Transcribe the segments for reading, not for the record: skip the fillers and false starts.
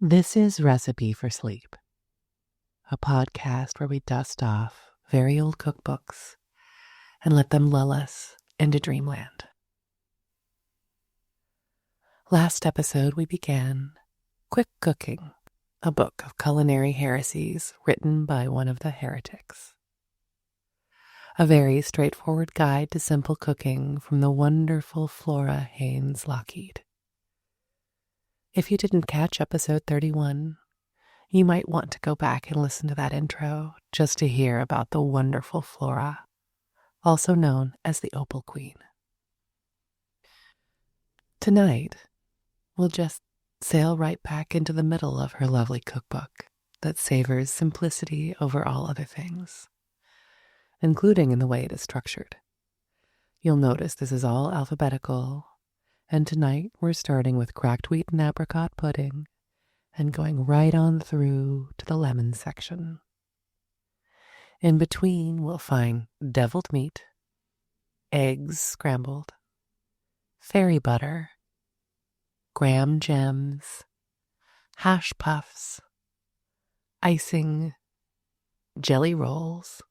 This is Recipe for Sleep, a podcast where we dust off very old cookbooks and let them lull us into dreamland. Last episode we began Quick Cooking, a book of culinary heresies written by one of the heretics. A very straightforward guide to simple cooking from the wonderful Flora Haines Loughead. If you didn't catch episode 31, you might want to go back and listen to that intro just to hear about the wonderful Flora, also known as the Opal Queen. Tonight, we'll just sail right back into the middle of her lovely cookbook that savors simplicity over all other things, including in the way it is structured. You'll notice this is all alphabetical, and tonight we're starting with cracked wheat and apricot pudding and going right on through to the lemon section. In between, we'll find deviled meat, eggs scrambled, fairy butter, graham gems, hash puffs, icing, jelly rolls,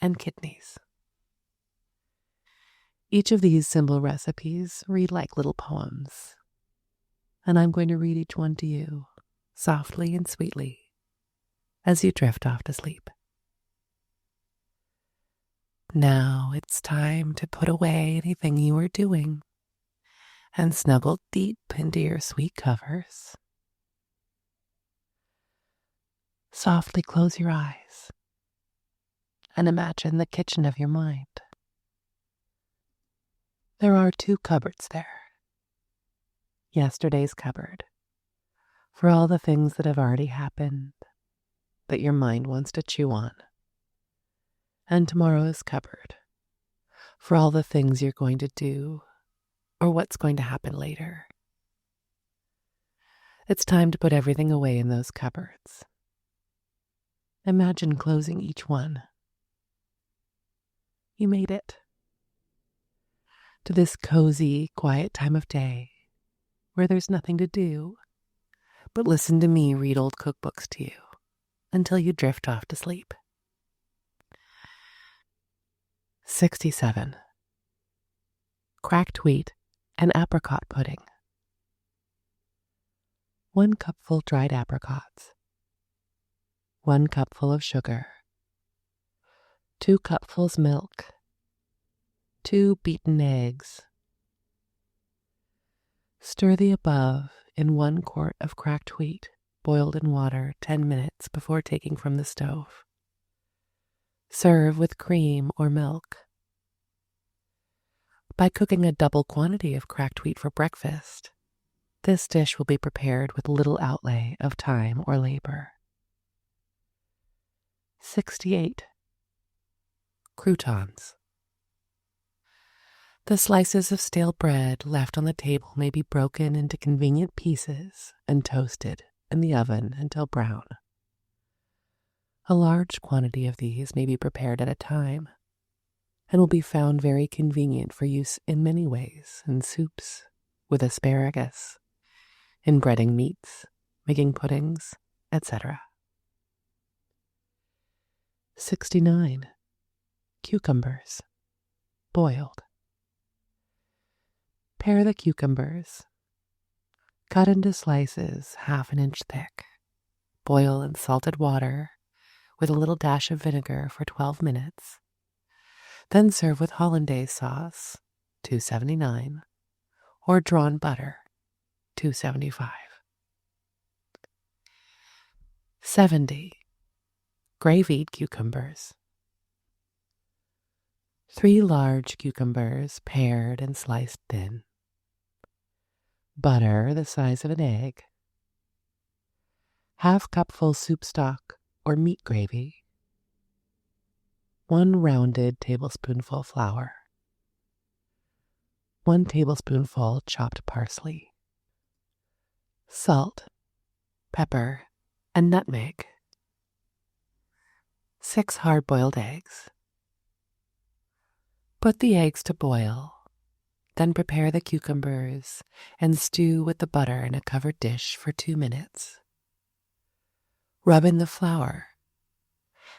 and kidneys. Each of these simple recipes read like little poems, and I'm going to read each one to you softly and sweetly as you drift off to sleep. Now it's time to put away anything you are doing and snuggle deep into your sweet covers. Softly close your eyes and imagine the kitchen of your mind. There are two cupboards there. Yesterday's cupboard, for all the things that have already happened that your mind wants to chew on. And tomorrow's cupboard, for all the things you're going to do or what's going to happen later. It's time to put everything away in those cupboards. Imagine closing each one. You made it to this cozy, quiet time of day where there's nothing to do but listen to me read old cookbooks to you until you drift off to sleep. 67. Cracked wheat and apricot pudding. 1 cupful dried apricots. 1 cupful of sugar. 2 cupfuls milk. 2 beaten eggs. Stir the above in 1 quart of cracked wheat boiled in water 10 minutes before taking from the stove. Serve with cream or milk. By cooking a double quantity of cracked wheat for breakfast, this dish will be prepared with little outlay of time or labor. 68. Croutons. The slices of stale bread left on the table may be broken into convenient pieces and toasted in the oven until brown. A large quantity of these may be prepared at a time and will be found very convenient for use in many ways in soups, with asparagus, in breading meats, making puddings, etc. 69. Cucumbers, boiled. Pare the cucumbers. Cut into slices 1/2 inch thick. Boil in salted water with a little dash of vinegar for 12 minutes. Then serve with hollandaise sauce, $2.79, or drawn butter, $2.75. 70. Gravied cucumbers. 3 large cucumbers pared and sliced thin. Butter the size of an egg. 1/2 cupful soup stock or meat gravy. 1 rounded tablespoonful flour. 1 tablespoonful chopped parsley. Salt, pepper, and nutmeg. 6 hard-boiled eggs. Put the eggs to boil, then prepare the cucumbers and stew with the butter in a covered dish for 2 minutes. Rub in the flour.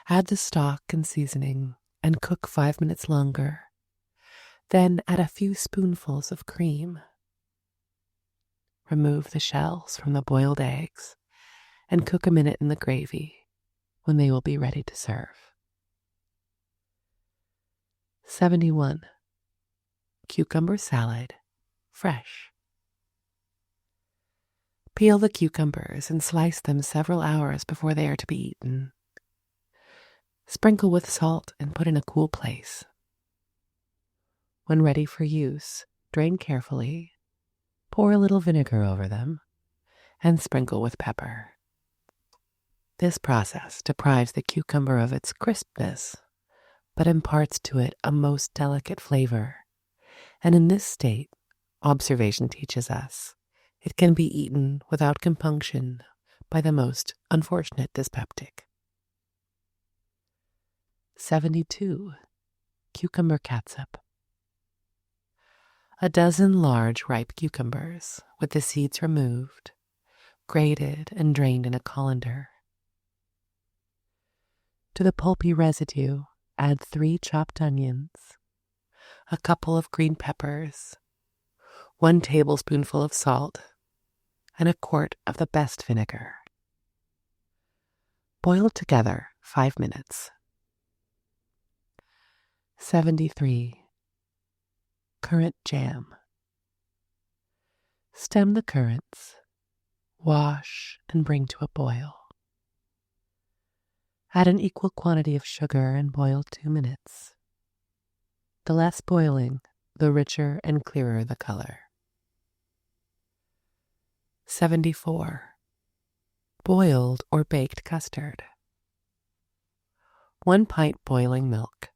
Add the stock and seasoning and cook 5 minutes longer. Then add a few spoonfuls of cream. Remove the shells from the boiled eggs and cook a minute in the gravy when they will be ready to serve. 71. Cucumber salad, fresh. Peel the cucumbers and slice them several hours before they are to be eaten. Sprinkle with salt and put in a cool place. When ready for use, drain carefully, pour a little vinegar over them, and sprinkle with pepper. This process deprives the cucumber of its crispness, but imparts to it a most delicate flavor, and in this state, observation teaches us, it can be eaten without compunction by the most unfortunate dyspeptic. 72. Cucumber catsup. A dozen large ripe cucumbers with the seeds removed, grated and drained in a colander. To the pulpy residue, add 3 chopped onions, a couple of green peppers, 1 tablespoonful of salt, and a quart of the best vinegar. Boil together 5 minutes. 73. Currant jam. Stem the currants, wash, and bring to a boil. Add an equal quantity of sugar and boil 2 minutes. The less boiling, the richer and clearer the color. 74. Boiled or baked custard. 1 pint boiling milk.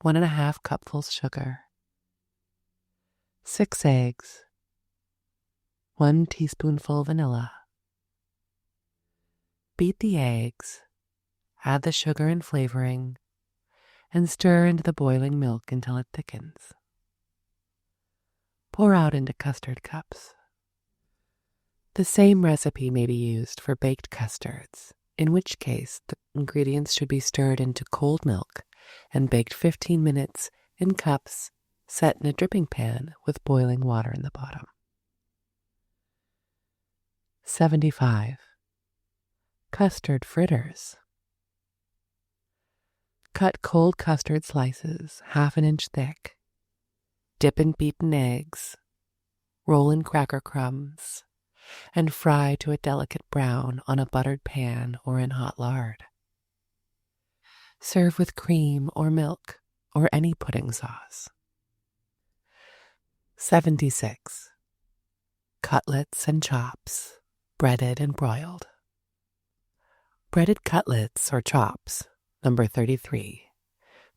1½ cupfuls sugar. 6 eggs. 1 teaspoonful vanilla. Beat the eggs, add the sugar and flavoring, and stir into the boiling milk until it thickens. Pour out into custard cups. The same recipe may be used for baked custards, in which case the ingredients should be stirred into cold milk and baked 15 minutes in cups set in a dripping pan with boiling water in the bottom. 75. Custard fritters. Cut cold custard slices 1/2 inch thick. Dip in beaten eggs. Roll in cracker crumbs and fry to a delicate brown on a buttered pan or in hot lard. Serve with cream or milk or any pudding sauce. 76. Cutlets and chops, breaded and broiled. Breaded cutlets or chops, number 33,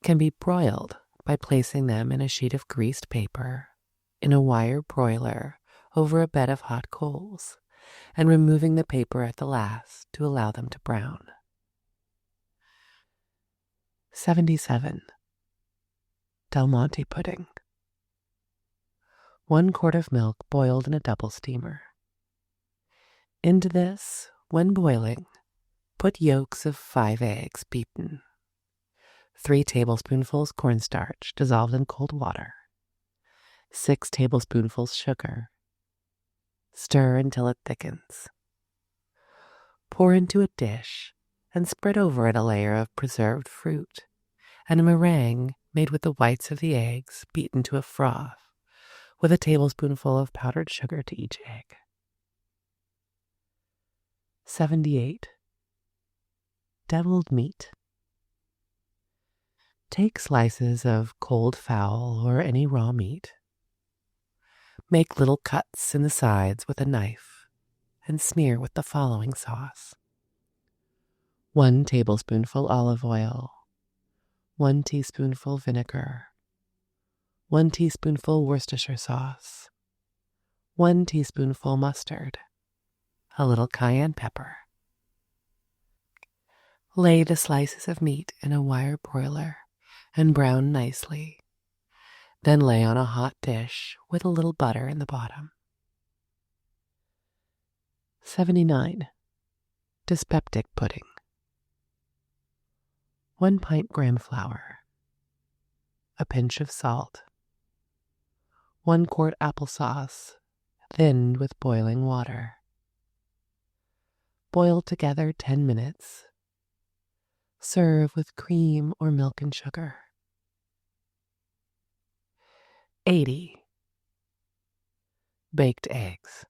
can be broiled by placing them in a sheet of greased paper in a wire broiler over a bed of hot coals and removing the paper at the last to allow them to brown. 77. Del Monte pudding. 1 quart of milk boiled in a double steamer. Into this, when boiling, put yolks of 5 eggs beaten, 3 tablespoonfuls cornstarch dissolved in cold water, 6 tablespoonfuls sugar. Stir until it thickens. Pour into a dish and spread over it a layer of preserved fruit and a meringue made with the whites of the eggs beaten to a froth, with a tablespoonful of powdered sugar to each egg. 78. Deviled meat. Take slices of cold fowl or any raw meat. Make little cuts in the sides with a knife and smear with the following sauce: 1 tablespoonful olive oil, 1 teaspoonful vinegar, 1 teaspoonful Worcestershire sauce, 1 teaspoonful mustard, a little cayenne pepper. Lay the slices of meat in a wire broiler and brown nicely. Then lay on a hot dish with a little butter in the bottom. 79. Dyspeptic pudding. 1 pint gram flour. A pinch of salt. 1 quart applesauce, thinned with boiling water. Boil together 10 minutes. Serve with cream or milk and sugar. 80. Baked eggs.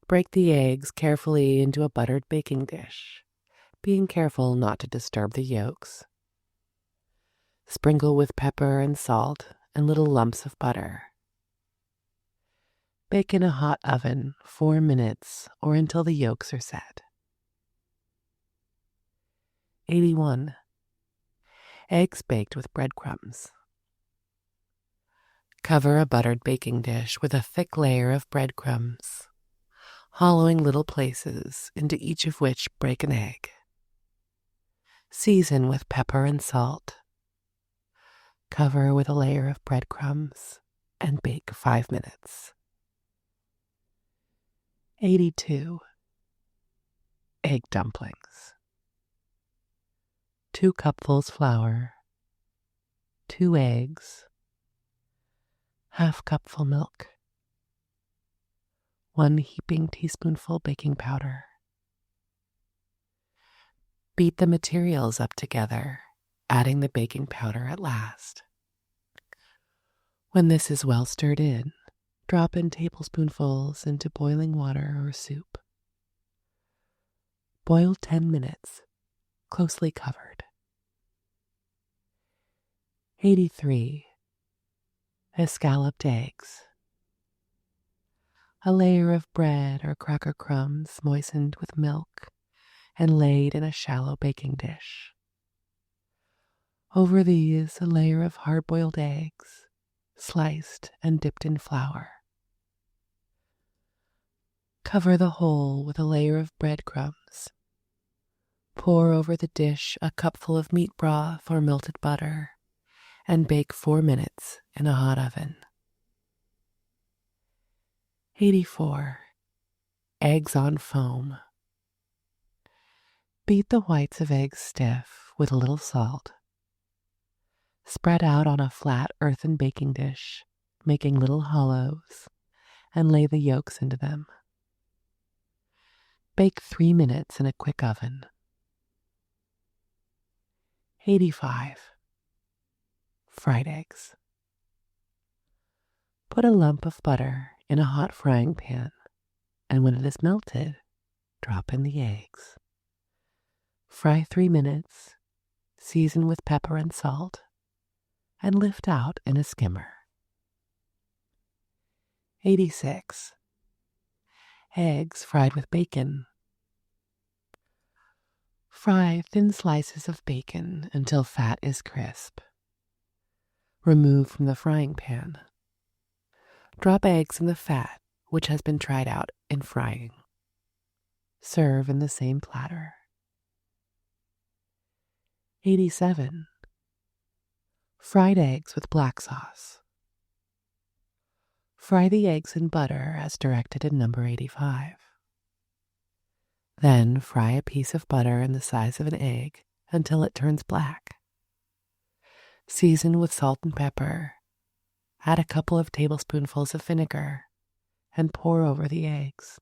Break the eggs carefully into a buttered baking dish, being careful not to disturb the yolks. Sprinkle with pepper and salt and little lumps of butter. Bake in a hot oven 4 minutes or until the yolks are set. 81. Eggs baked with breadcrumbs. Cover a buttered baking dish with a thick layer of breadcrumbs, hollowing little places into each of which break an egg. Season with pepper and salt. Cover with a layer of breadcrumbs and bake 5 minutes. 82. Egg dumplings. 2 cupfuls flour, 2 eggs, half cupful milk, 1 heaping teaspoonful baking powder. Beat the materials up together, adding the baking powder at last. When this is well stirred in, drop in tablespoonfuls into boiling water or soup. Boil 10 minutes, closely covered. 83. Escalloped eggs. A layer of bread or cracker crumbs moistened with milk and laid in a shallow baking dish. Over these, a layer of hard-boiled eggs, sliced and dipped in flour. Cover the whole with a layer of breadcrumbs. Pour over the dish a cupful of meat broth or melted butter and bake 4 minutes in a hot oven. 84. Eggs on foam. Beat the whites of eggs stiff with a little salt. Spread out on a flat earthen baking dish, making little hollows, and lay the yolks into them. Bake 3 minutes in a quick oven. 85. Fried eggs. Put a lump of butter in a hot frying pan, and when it is melted, drop in the eggs. Fry 3 minutes, season with pepper and salt, and lift out in a skimmer. 86. Eggs fried with bacon. Fry thin slices of bacon until fat is crisp. Remove from the frying pan. Drop eggs in the fat, which has been tried out in frying. Serve in the same platter. 87. Fried eggs with black sauce. Fry the eggs in butter as directed in number 85. Then fry a piece of butter in the size of an egg until it turns black. Season with salt and pepper. Add a couple of tablespoonfuls of vinegar and pour over the eggs.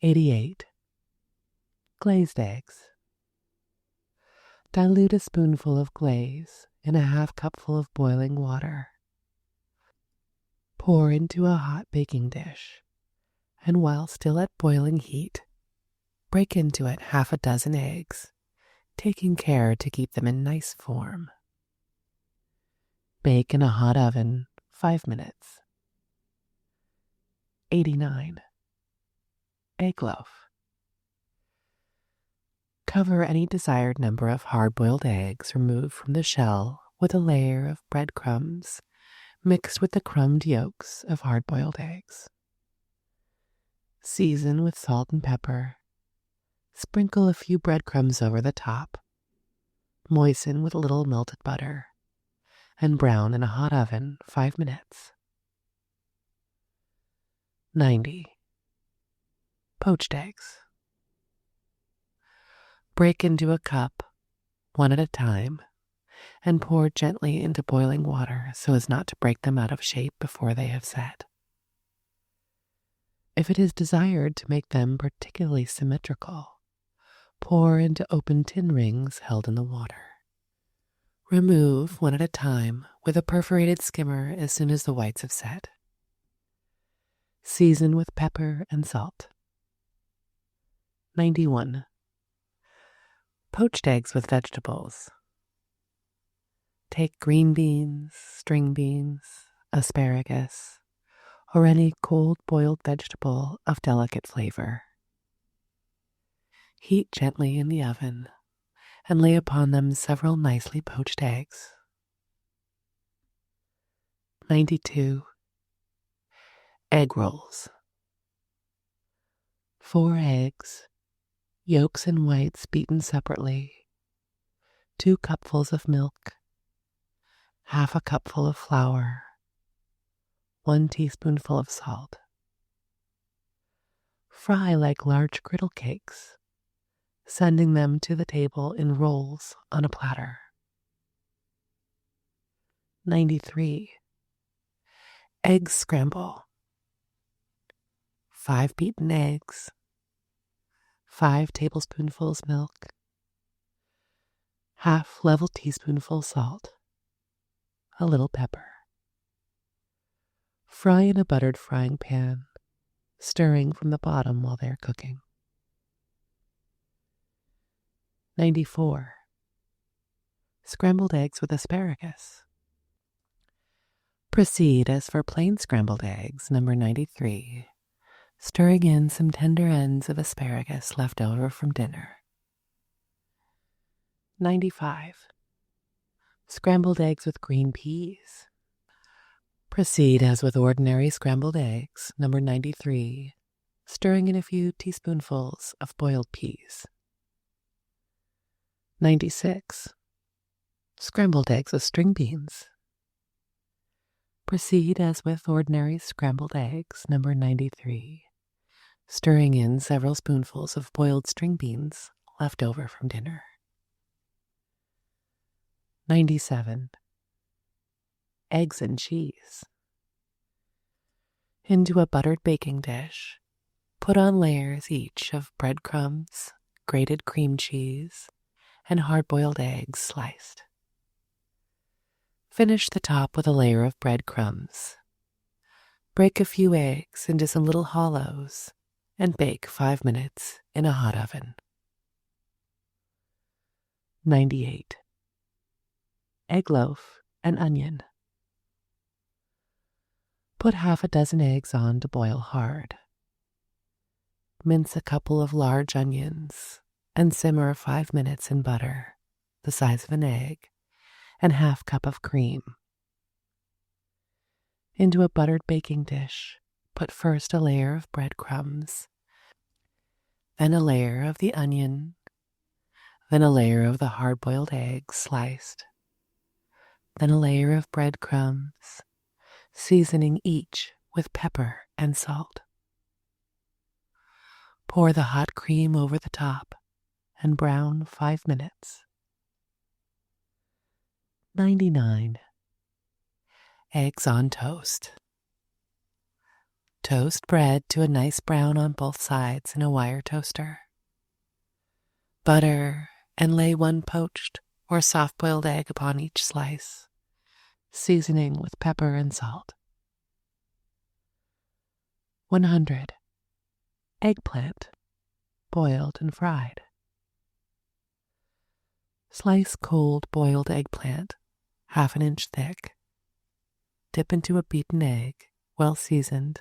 88. Glazed eggs. Dilute a spoonful of glaze in a half cupful of boiling water. Pour into a hot baking dish, and while still at boiling heat, break into it half a dozen eggs, taking care to keep them in nice form. Bake in a hot oven 5 minutes. 89. Egg loaf. Cover any desired number of hard-boiled eggs removed from the shell with a layer of breadcrumbs mixed with the crumbed yolks of hard-boiled eggs. Season with salt and pepper. Sprinkle a few breadcrumbs over the top. Moisten with a little melted butter and brown in a hot oven 5 minutes. 90. Poached eggs. Break into a cup, one at a time, and pour gently into boiling water so as not to break them out of shape before they have set. If it is desired to make them particularly symmetrical, pour into open tin rings held in the water. Remove one at a time with a perforated skimmer as soon as the whites have set. Season with pepper and salt. 91. Poached eggs with vegetables. Take green beans, string beans, asparagus, or any cold boiled vegetable of delicate flavor. Heat gently in the oven and lay upon them several nicely poached eggs. 92. Egg rolls. 4 eggs, yolks and whites beaten separately, 2 cupfuls of milk, half a cupful of flour, 1 teaspoonful of salt. Fry like large griddle cakes, sending them to the table in rolls on a platter. 93. Egg scramble. 5 beaten eggs, 5 tablespoonfuls milk, half level teaspoonful salt, a little pepper. Fry in a buttered frying pan, stirring from the bottom while they are cooking. 94. Scrambled eggs with asparagus. Proceed as for plain scrambled eggs, number 93, stirring in some tender ends of asparagus left over from dinner. 95. Scrambled eggs with green peas. Proceed as with ordinary scrambled eggs, number 93, stirring in a few teaspoonfuls of boiled peas. 96. Scrambled eggs with string beans. Proceed as with ordinary scrambled eggs, number 93, stirring in several spoonfuls of boiled string beans left over from dinner. 97. Eggs and cheese. Into a buttered baking dish, put on layers each of breadcrumbs, grated cream cheese, and hard-boiled eggs sliced. Finish the top with a layer of breadcrumbs. Break a few eggs into some little hollows and bake 5 minutes in a hot oven. 98. Egg loaf and onion. Put half a dozen eggs on to boil hard. Mince a couple of large onions and simmer 5 minutes in butter, the size of an egg, and half cup of cream. Into a buttered baking dish, put first a layer of breadcrumbs, then a layer of the onion, then a layer of the hard-boiled eggs sliced, then a layer of breadcrumbs, seasoning each with pepper and salt. Pour the hot cream over the top and brown 5 minutes. 99. Eggs on toast. Toast bread to a nice brown on both sides in a wire toaster. Butter and lay 1 poached or soft-boiled egg upon each slice, seasoning with pepper and salt. 100. Eggplant, boiled and fried. Slice cold boiled eggplant, half an inch thick. Dip into a beaten egg, well seasoned,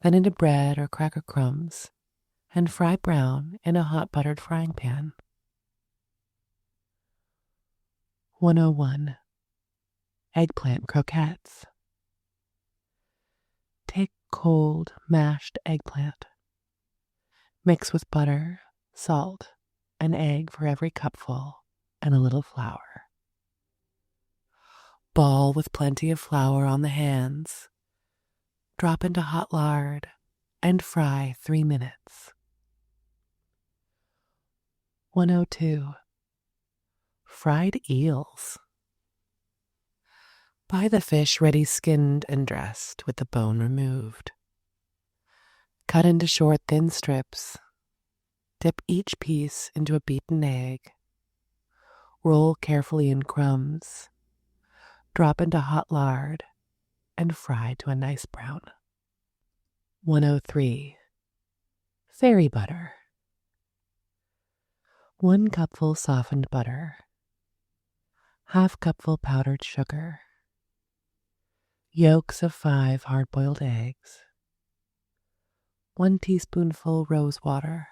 then into bread or cracker crumbs, and fry brown in a hot buttered frying pan. 101. Eggplant croquettes. Take cold, mashed eggplant. Mix with butter, salt, an egg for every cupful, and a little flour. Ball with plenty of flour on the hands. Drop into hot lard and fry 3 minutes. 102. Fried eels. Buy the fish ready skinned and dressed with the bone removed. Cut into short, thin strips. Dip each piece into a beaten egg. Roll carefully in crumbs. Drop into hot lard and fry to a nice brown. 103. Fairy butter. 1 cupful softened butter. 1/2 cupful powdered sugar. Yolks of 5 hard-boiled eggs. 1 teaspoonful rose water.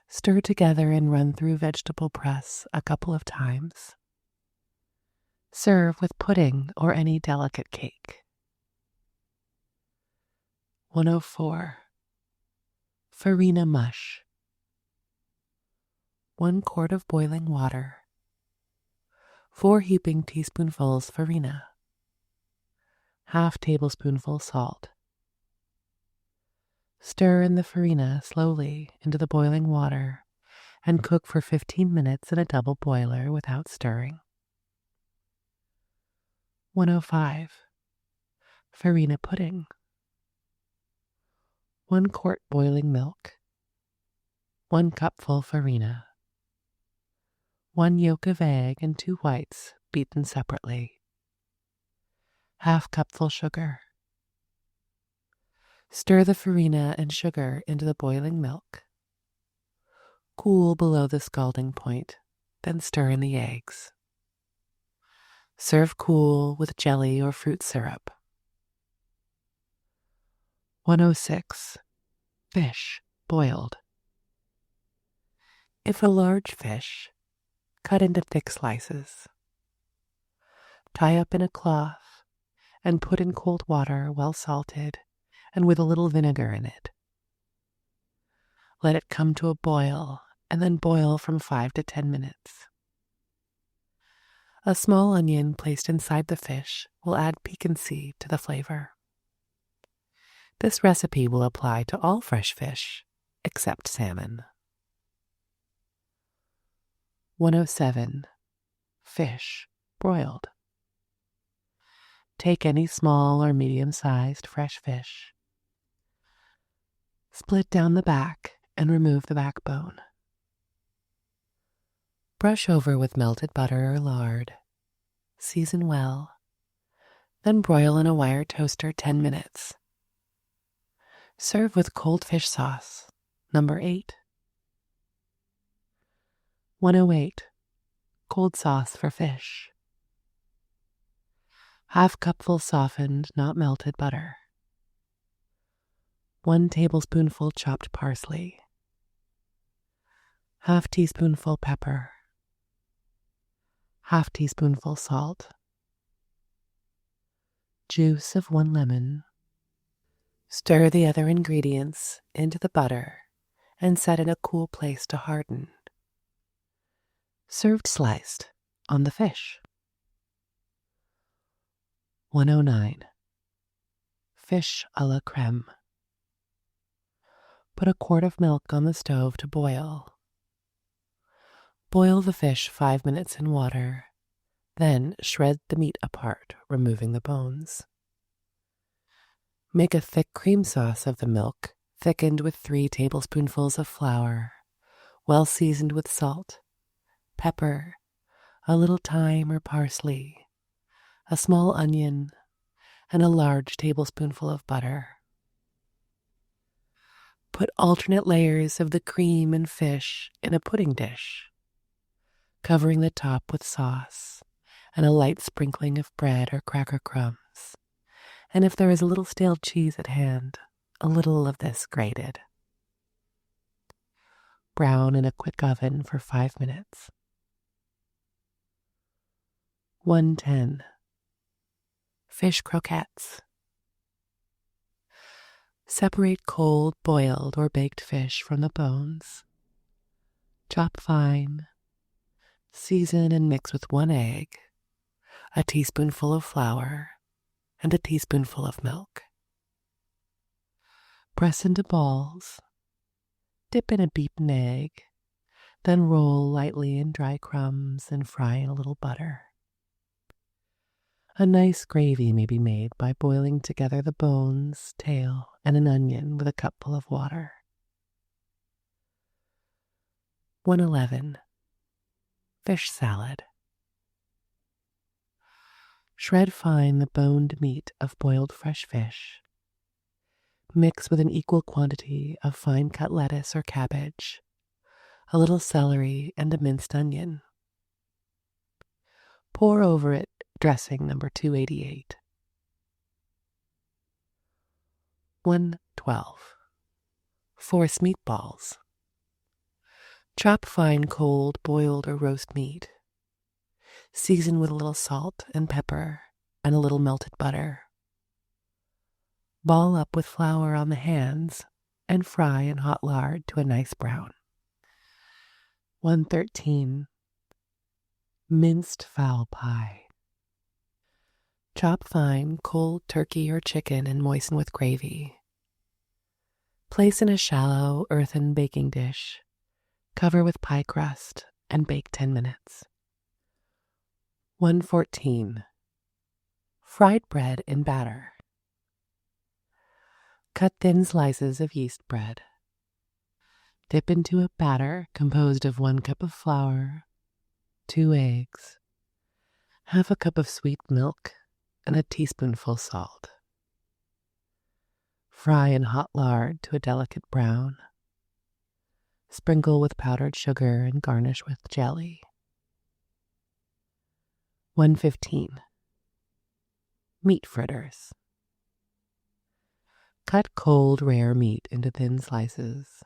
Stir together and run through vegetable press a couple of times. Serve with pudding or any delicate cake. 104. Farina mush. 1 quart of boiling water. 4 heaping teaspoonfuls farina. 1/2 tablespoonful salt. Stir in the farina slowly into the boiling water and cook for 15 minutes in a double boiler without stirring. 105. Farina pudding. 1 quart boiling milk. 1 cupful farina. 1 yolk of egg and 2 whites beaten separately. 1/2 cupful sugar. Stir the farina and sugar into the boiling milk. Cool below the scalding point, then stir in the eggs. Serve cool with jelly or fruit syrup. 106. Fish, boiled. If a large fish, cut into thick slices. Tie up in a cloth and put in cold water well salted and with a little vinegar in it. Let it come to a boil and then boil from 5 to 10 minutes. A small onion placed inside the fish will add piquancy to the flavor. This recipe will apply to all fresh fish except salmon. 107. Fish, broiled. Take any small or medium-sized fresh fish. Split down the back and remove the backbone. Brush over with melted butter or lard. Season well. Then broil in a wire toaster 10 minutes. Serve with cold fish sauce, number 8. 108. Cold sauce for fish. 1/2 cupful softened, not melted butter. 1 tablespoonful chopped parsley. 1/2 teaspoonful pepper. 1/2 teaspoonful salt. Juice of 1 lemon. Stir the other ingredients into the butter and set in a cool place to harden. Served sliced on the fish. 109. Fish a la creme. Put a quart of milk on the stove to boil. Boil the fish 5 minutes in water, then shred the meat apart, removing the bones. Make a thick cream sauce of the milk, thickened with 3 tablespoonfuls of flour, well seasoned with salt, pepper, a little thyme or parsley, a small onion, and a large tablespoonful of butter. Put alternate layers of the cream and fish in a pudding dish, covering the top with sauce and a light sprinkling of bread or cracker crumbs, and if there is a little stale cheese at hand, a little of this grated. Brown in a quick oven for 5 minutes. 110. Fish croquettes. Separate cold, boiled, or baked fish from the bones. Chop fine. Season and mix with 1 egg, a teaspoonful of flour, and a teaspoonful of milk. Press into balls. Dip in a beaten egg Then roll lightly in dry crumbs and fry in a little butter. A nice gravy may be made by boiling together the bones, tail, and an onion with a cupful of water. 111. Fish salad. Shred fine the boned meat of boiled fresh fish. Mix with an equal quantity of fine cut lettuce or cabbage, a little celery, and a minced onion. Pour over it dressing number 288. 112. Force meatballs. Chop fine cold, boiled, or roast meat. Season with a little salt and pepper and a little melted butter. Ball up with flour on the hands and fry in hot lard to a nice brown. 113. Minced fowl pie. Chop fine cold turkey or chicken and moisten with gravy. Place in a shallow earthen baking dish. Cover with pie crust and bake 10 minutes. 114. Fried bread in batter. Cut thin slices of yeast bread. Dip into a batter composed of 1 cup of flour, 2 eggs, half a cup of sweet milk, and a teaspoonful salt. Fry in hot lard to a delicate brown. Sprinkle with powdered sugar and garnish with jelly. 115. Meat fritters. Cut cold, rare meat into thin slices.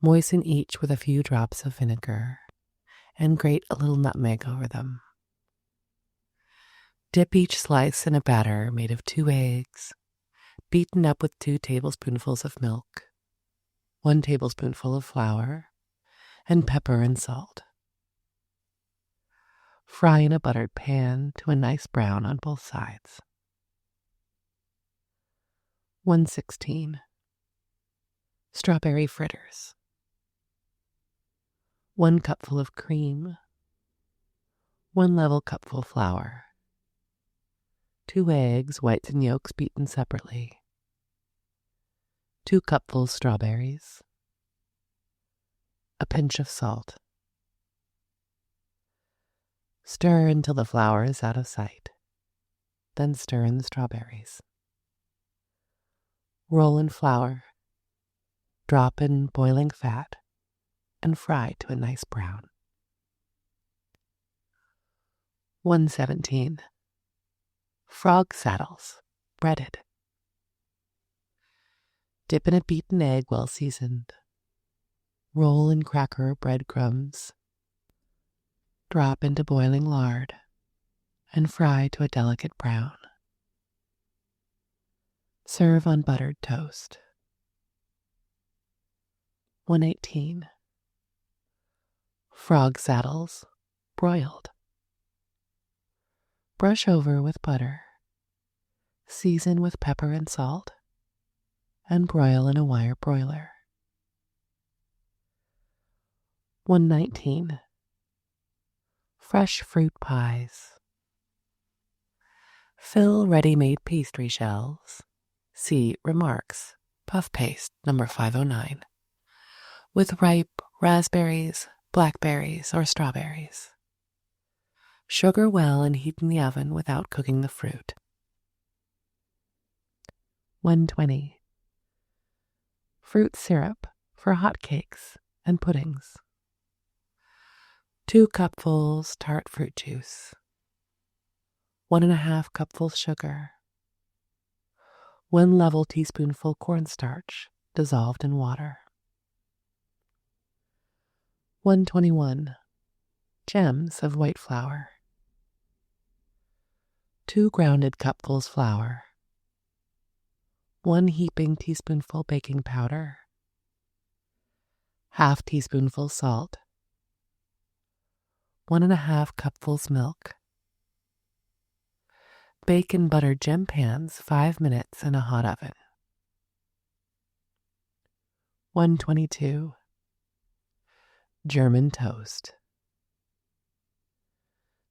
Moisten each with a few drops of vinegar and grate a little nutmeg over them. Dip each slice in a batter made of 2 eggs, beaten up with 2 tablespoonfuls of milk, 1 tablespoonful of flour, and pepper and salt. Fry in a buttered pan to a nice brown on both sides. 116. Strawberry fritters. 1 cupful of cream, 1 level cupful flour, 2 eggs, whites and yolks beaten separately, 2 cupfuls strawberries, a pinch of salt. Stir until the flour is out of sight, then stir in the strawberries. Roll in flour, drop in boiling fat, and fry to a nice brown. 117. Frog saddles, breaded. Dip in a beaten egg well seasoned. Roll in cracker or breadcrumbs. Drop into boiling lard and fry to a delicate brown. Serve on buttered toast. 118. Frog saddles, broiled. Brush over with butter. Season with pepper and salt, and broil in a wire broiler. 119. Fresh fruit pies. Fill ready-made pastry shells. See Remarks, Puff Paste, number 509, with ripe raspberries, blackberries, or strawberries. Sugar well and heat in the oven without cooking the fruit. 120. Fruit syrup for hot cakes and puddings. 2 cupfuls tart fruit juice. 1½ cupfuls sugar. 1 level teaspoonful cornstarch dissolved in water. 121. Gems of white flour. 2 grounded cupfuls flour. 1 heaping teaspoonful baking powder. Half teaspoonful salt. 1½ cupfuls milk. Bake in buttered gem pans 5 minutes in a hot oven. 122. German toast.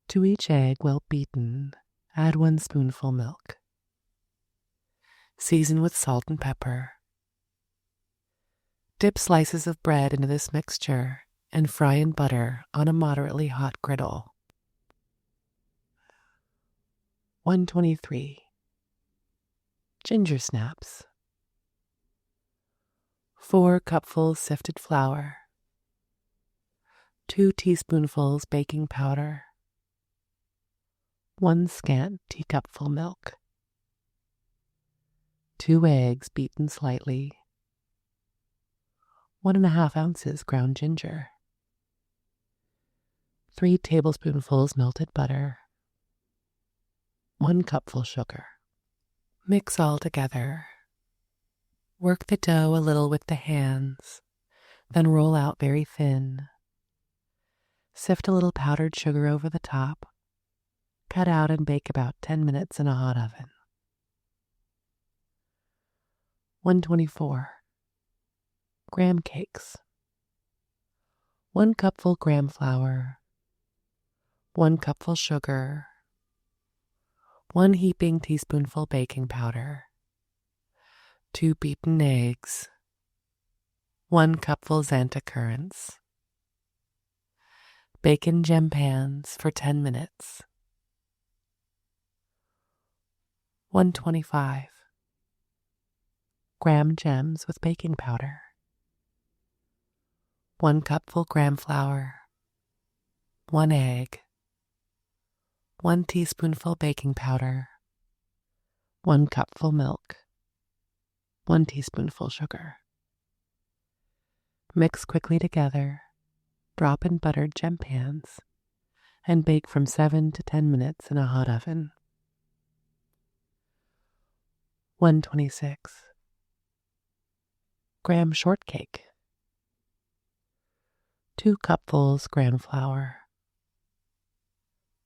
To each egg well beaten, add 1 spoonful milk. Season with salt and pepper. Dip slices of bread into this mixture and fry in butter on a moderately hot griddle. 123. Ginger snaps. 4 cupfuls sifted flour. 2 teaspoonfuls baking powder. 1 scant teacupful milk. 2 eggs beaten slightly. 1½ ounces ground ginger. 3 tablespoonfuls melted butter. 1 cupful sugar. Mix all together. Work the dough a little with the hands, then roll out very thin. Sift a little powdered sugar over the top. Cut out and bake about 10 minutes in a hot oven. 124. Graham cakes. 1 cupful graham flour. 1 cupful sugar. 1 heaping teaspoonful baking powder. 2 beaten eggs. 1 cupful Xantha currants. Bake in gem pans for 10 minutes. 125. Graham gems with baking powder. 1 cupful graham flour. 1 egg. 1 teaspoonful baking powder. 1 cupful milk. 1 teaspoonful sugar. Mix quickly together. Drop in buttered gem pans and bake from 7 to 10 minutes in a hot oven. 126. Graham shortcake. 2 cupfuls graham flour.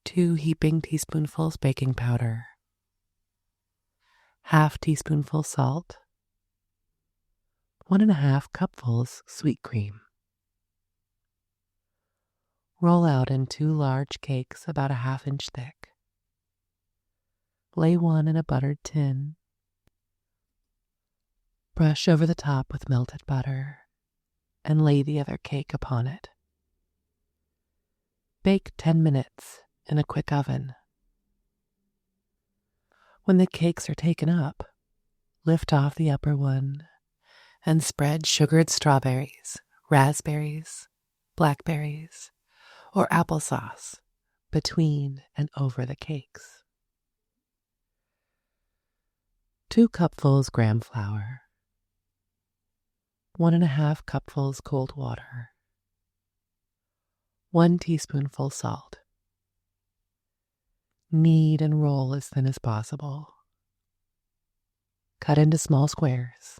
2 heaping teaspoonfuls baking powder. ½ teaspoonful salt. 1½ cupfuls sweet cream. Roll out in 2 large cakes about a ½ inch thick. Lay one in a buttered tin. Brush over the top with melted butter and lay the other cake upon it. Bake 10 minutes in a quick oven. When the cakes are taken up, lift off the upper one and spread sugared strawberries, raspberries, blackberries, or applesauce between and over the cakes. 2 cupfuls graham flour. 1½ cupfuls cold water. 1 teaspoonful salt. Knead and roll as thin as possible. Cut into small squares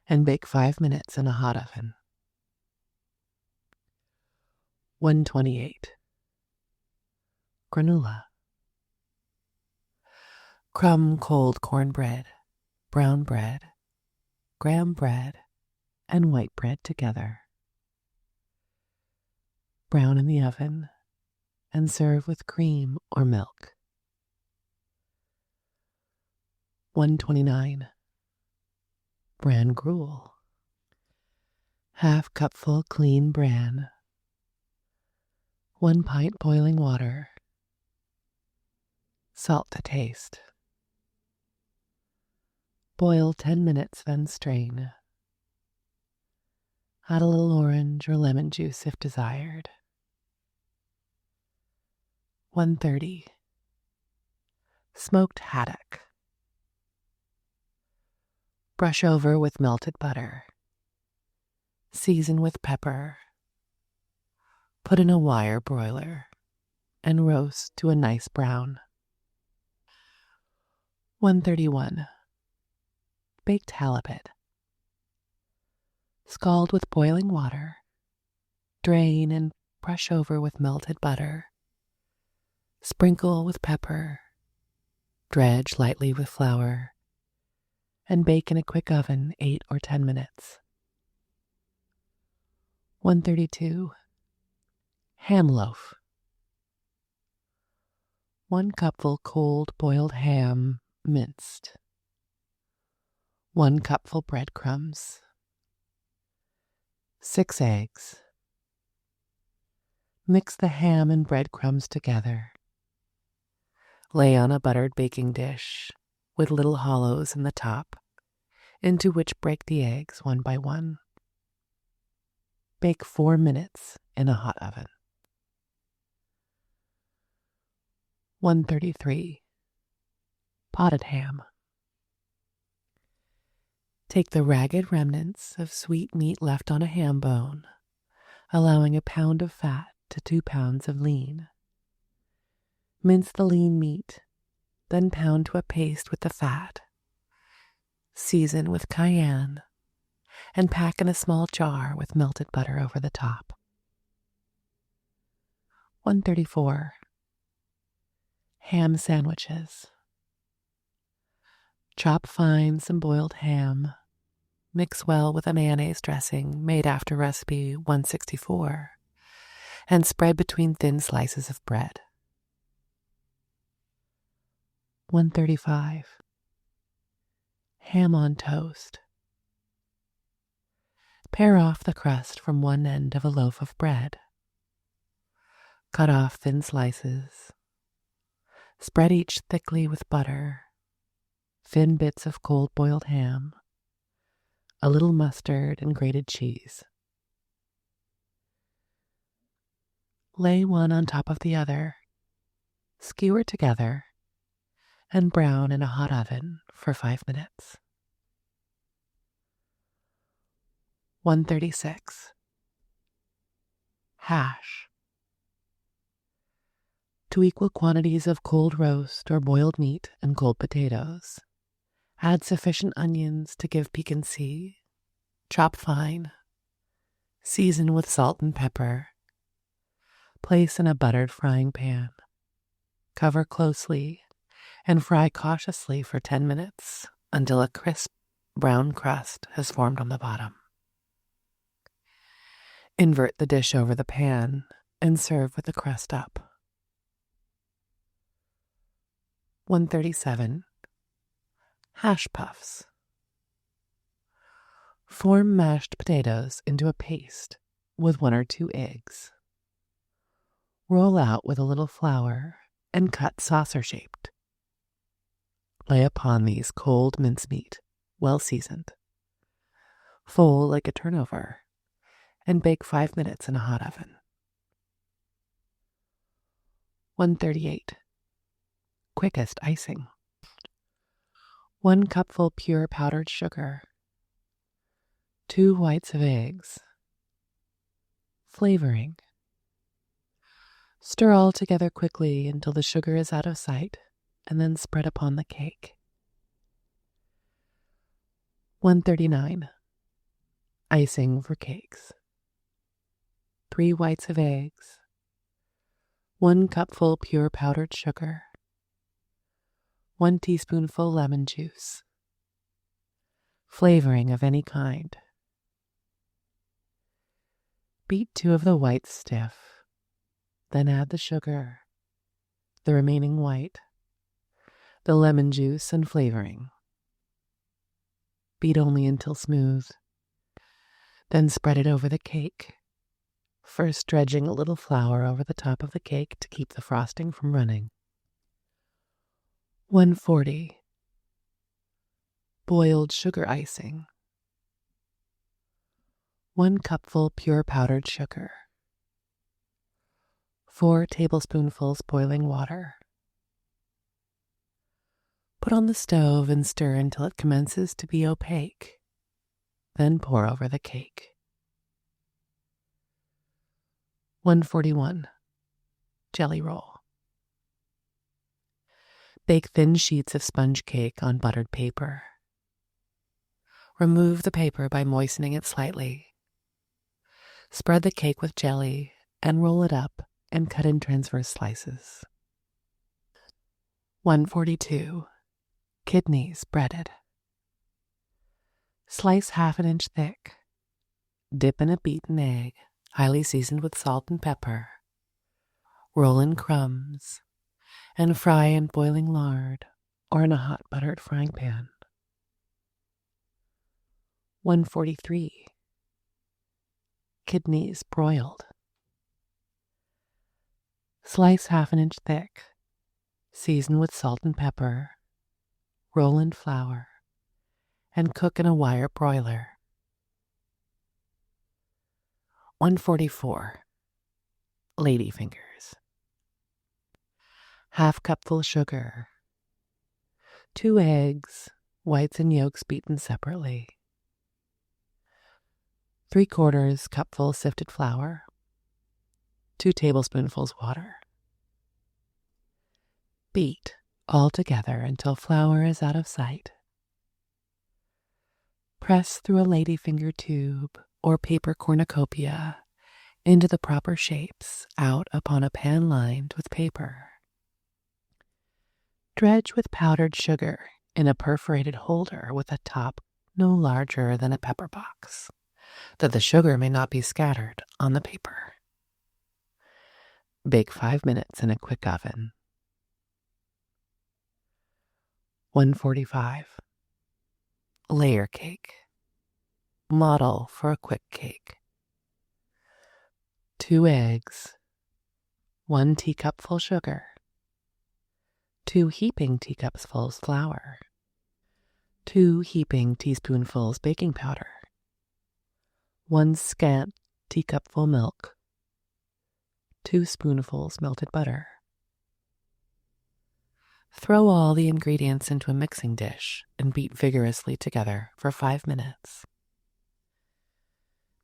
and bake 5 minutes in a hot oven. 128. Granola. Crumb cold cornbread, brown bread, graham bread, and white bread together. Brown in the oven and serve with cream or milk. 129. Bran gruel. ½ cupful clean bran. 1 pint boiling water. Salt to taste. Boil 10 minutes, then strain. Add a little orange or lemon juice if desired. 130. Smoked haddock. Brush over with melted butter. Season with pepper. Put in a wire broiler and roast to a nice brown. 131. Baked halibut. Scald with boiling water. Drain and brush over with melted butter. Sprinkle with pepper. Dredge lightly with flour. And bake in a quick oven 8 or 10 minutes. 132. Ham loaf. 1 cupful cold boiled ham, minced. 1 cupful breadcrumbs. 6 eggs. Mix the ham and breadcrumbs together. Lay on a buttered baking dish with little hollows in the top, into which break the eggs one by one. Bake 4 minutes in a hot oven. 133. Potted ham. Take the ragged remnants of sweet meat left on a ham bone, allowing 1 pound of fat to 2 pounds of lean. Mince the lean meat, then pound to a paste with the fat. Season with cayenne and pack in a small jar with melted butter over the top. 134. Ham sandwiches. Chop fine some boiled ham. Mix well with a mayonnaise dressing made after recipe 164 and spread between thin slices of bread. 135. Ham on toast. Pare off the crust from one end of a loaf of bread. Cut off thin slices. Spread each thickly with butter, thin bits of cold boiled ham, a little mustard and grated cheese. Lay one on top of the other, skewer together, and brown in a hot oven for 5 minutes. 136. Hash. 2 equal quantities of cold roast or boiled meat and cold potatoes. Add sufficient onions to give piquancy. Chop fine. Season with salt and pepper. Place in a buttered frying pan. Cover closely and fry cautiously for 10 minutes until a crisp brown crust has formed on the bottom. Invert the dish over the pan and serve with the crust up. 137. Hash puffs. Form mashed potatoes into a paste with 1 or 2 eggs. Roll out with a little flour and cut saucer-shaped. Lay upon these cold mincemeat, well seasoned. Fold like a turnover and bake 5 minutes in a hot oven. 138. Quickest icing. 1 cupful pure powdered sugar. 2 whites of eggs. Flavoring. Stir all together quickly until the sugar is out of sight, and then spread upon the cake. 139. Icing for cakes. 3 whites of eggs. 1 cupful pure powdered sugar. 1 teaspoonful lemon juice. Flavoring of any kind. Beat 2 of the whites stiff, then add the sugar, the remaining white, the lemon juice and flavoring. Beat only until smooth, then spread it over the cake, first dredging a little flour over the top of the cake to keep the frosting from running. 140. Boiled sugar icing. 1 cupful pure powdered sugar. 4 tablespoonfuls boiling water. Put on the stove and stir until it commences to be opaque. Then pour over the cake. 141. Jelly roll. Bake thin sheets of sponge cake on buttered paper. Remove the paper by moistening it slightly. Spread the cake with jelly and roll it up and cut in transverse slices. 142. Kidneys breaded. Slice 1/2 inch thick. Dip in a beaten egg highly seasoned with salt and pepper. Roll in crumbs and fry in boiling lard or in a hot buttered frying pan. 143. Kidneys broiled. Slice half an inch thick, season with salt and pepper, roll in flour, and cook in a wire broiler. 144. Ladyfingers. Half cupful sugar, 2 eggs, whites and yolks beaten separately, 3/4 cupful sifted flour, 2 tablespoonfuls water. Beat all together until flour is out of sight. Press through a ladyfinger tube or paper cornucopia into the proper shapes out upon a pan lined with paper. Dredge with powdered sugar in a perforated holder with a top no larger than a pepper box, that the sugar may not be scattered on the paper. Bake 5 minutes in a quick oven. 145. Layer cake. Model for a quick cake. 2 eggs, 1 teacupful sugar, 2 heaping teacupfuls flour, 2 heaping teaspoonfuls baking powder, 1 scant teacupful milk, 2 spoonfuls melted butter. Throw all the ingredients into a mixing dish and beat vigorously together for 5 minutes.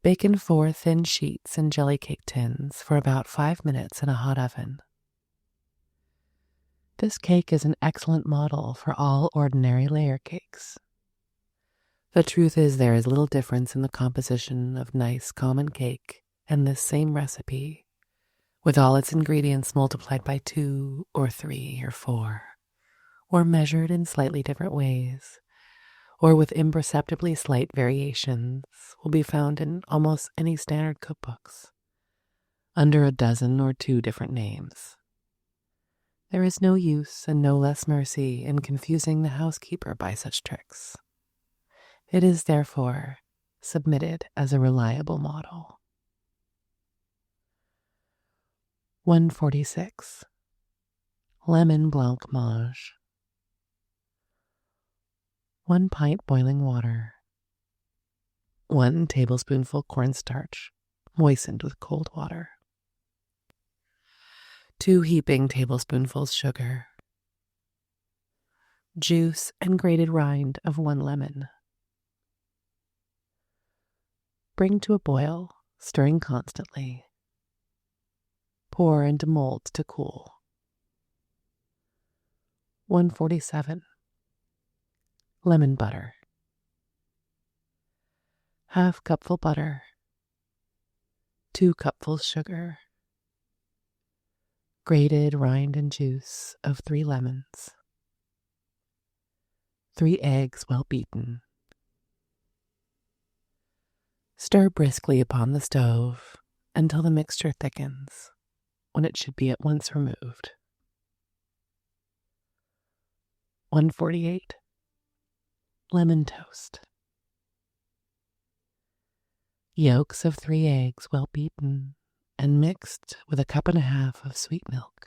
Bake in 4 thin sheets in jelly cake tins for about 5 minutes in a hot oven. This cake is an excellent model for all ordinary layer cakes. The truth is there is little difference in the composition of nice common cake and this same recipe, with all its ingredients multiplied by 2 or 3 or 4, or measured in slightly different ways, or with imperceptibly slight variations, will be found in almost any standard cookbooks, under a dozen or 2 different names. There is no use and no less mercy in confusing the housekeeper by such tricks. It is therefore submitted as a reliable model. 146. Lemon blancmange. 1 pint boiling water, 1 tablespoonful cornstarch moistened with cold water, 2 heaping tablespoonfuls sugar, juice and grated rind of 1 lemon. Bring to a boil, stirring constantly. Pour into molds to cool. 147. Lemon butter. Half cupful butter, 2 cupfuls sugar, grated rind and juice of 3 lemons, 3 eggs well beaten. Stir briskly upon the stove until the mixture thickens, when it should be at once removed. 148. Lemon toast. Yolks of 3 eggs well beaten and mixed with 1.5 cups of sweet milk.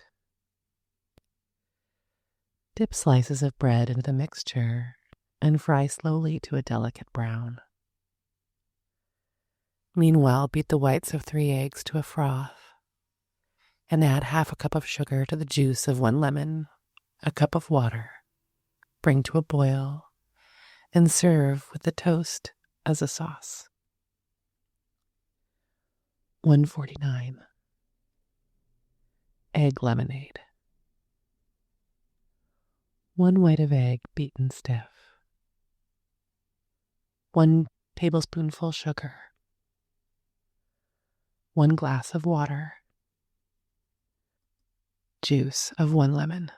Dip slices of bread into the mixture and fry slowly to a delicate brown. Meanwhile, beat the whites of 3 eggs to a froth and add 1/2 cup of sugar to the juice of 1 lemon, 1 cup of water. Bring to a boil and serve with the toast as a sauce. 149. Egg lemonade. 1 white of egg beaten stiff. 1 tablespoonful sugar. 1 glass of water. Juice of 1 lemon.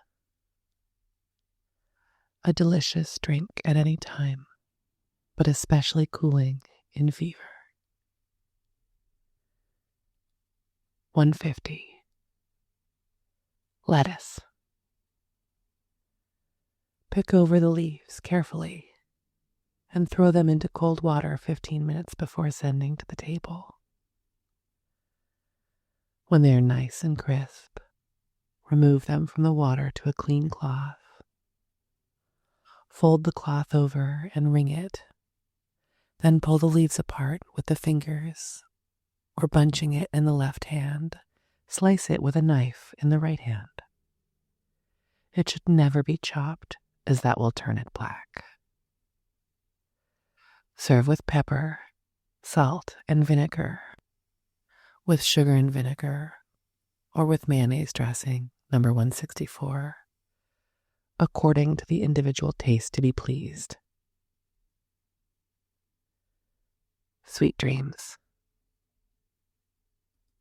A delicious drink at any time, but especially cooling in fever. 150. Lettuce. Pick over the leaves carefully and throw them into cold water 15 minutes before sending to the table. When they are nice and crisp, remove them from the water to a clean cloth. Fold the cloth over and wring it. Then pull the leaves apart with the fingers, or bunching it in the left hand, slice it with a knife in the right hand. It should never be chopped, as that will turn it black. Serve with pepper, salt, and vinegar, with sugar and vinegar, or with mayonnaise dressing, number 164, according to the individual taste to be pleased. Sweet dreams.